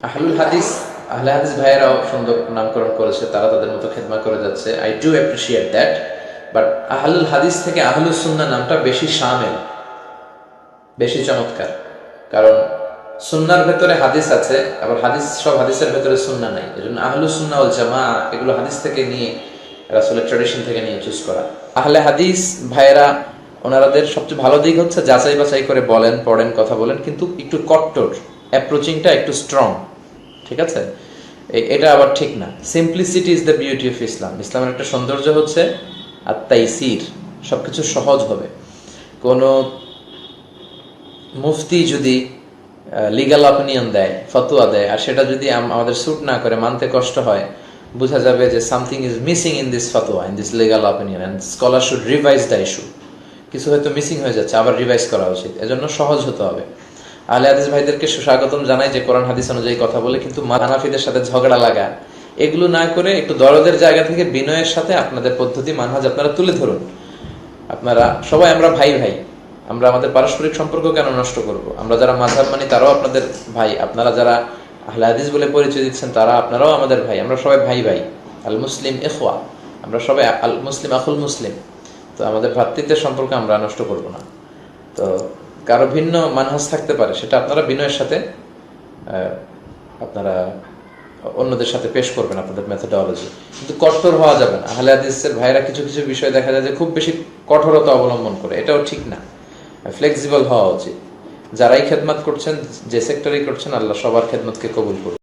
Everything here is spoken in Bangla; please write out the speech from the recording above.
আহলুল হাদিস আহলে হাদিস ভাইয়েরাও সুন্দর নামকরণ করেছে, তারা তাদের মতো খেদমা করে যাচ্ছে। I do appreciate that, but আহলুল হাদিস থেকে আহলুস সুন্নাহ নামটা বেশি শামিল, বেশি চমৎকার। কারণ সুন্নাহর ভেতরে হাদিস আছে, আবার সব হাদিসের ভেতরে সুন্নাহ নাই। এজন্য আহলুস সুন্নাহ ওয়াল জামাআহ এগুলো হাদিস থেকে নিয়ে, রাসূলের ট্র্যাডিশন থেকে নিয়ে চুজ করা। আহলে হাদিস ভাইয়েরা ওনাদের সবচেয়ে ভালো দিক হচ্ছে যাচাই বাছাই করে বলেন, পড়েন, কথা বলেন, কিন্তু একটু কট্টর, অ্যাপ্রোচিংটা একটু স্ট্রং। ঠিক আছে, এটা আবার ঠিক না। Simplicity is the beauty of Islam. ইসলামের একটা সৌন্দর্য হচ্ছে আত-তাইসির, সবকিছু সহজ হবে। কোনো মুফতি যদি লিগ্যাল অপিনিয়ন দেয়, ফতোয়া দেয়, আর সেটা যদি আমাদের স্যুট না করে, মানতে কষ্ট হয়, বোঝা যাবে যে something is missing in this fatwa, in this legal opinion, and scholar should revise the issue. কিছু হয়তো মিসিং হয়ে যাচ্ছে, আবার রিভাইজ করা উচিত। এজন্য সহজ হতে হবে। আহলে হাদিস ভাইদেরকে সুস্বাগতম জানাই যে কোরআন হাদিস অনুযায়ী কথা বলে, কিন্তু হানাফিদের সাথে ঝগড়া লাগা এগুলো না করে একটু দরদের জায়গা থেকে বিনয়ের সাথে আপনাদের পদ্ধতি মানহাজ আপনারা তুলে ধরুন। আপনারা সবাই আমরা ভাই ভাই, আমরা আমাদের পারস্পরিক সম্পর্ক কেন নষ্ট করব? আমরা যারা মাযহাব মানি তারাও আপনাদের ভাই, আপনারা যারা আহলে হাদিস বলে পরিচয় দিচ্ছেন তারা আপনারাও আমাদের ভাই। আমরা সবাই ভাই ভাই, আল মুসলিম ইখওয়া, আমরা সবাই আল মুসলিম আখুল মুসলিম। তো আমাদের ভ্রাতৃত্বের সম্পর্ক আমরা নষ্ট করব না। তো কারো ভিন্ন মানহাজ থাকতে পারে, সেটা আপনারা বিনয়ের সাথে আপনারা অন্যদের সাথে পেশ করবেন আপনাদের মেথোডোলজি, কিন্তু কঠোর হওয়া যাবে না। আহলে হাদিসের ভাইরা কিছু কিছু বিষয় দেখা যায় যে খুব বেশি কঠোরতা অবলম্বন করে, এটাও ঠিক না। ফ্লেক্সিবল হওয়া উচিত। যারাই খেদমত করছেন, যে সেক্টরেই করছেন, আল্লাহ সবার খেদমতকে কবুল করুন।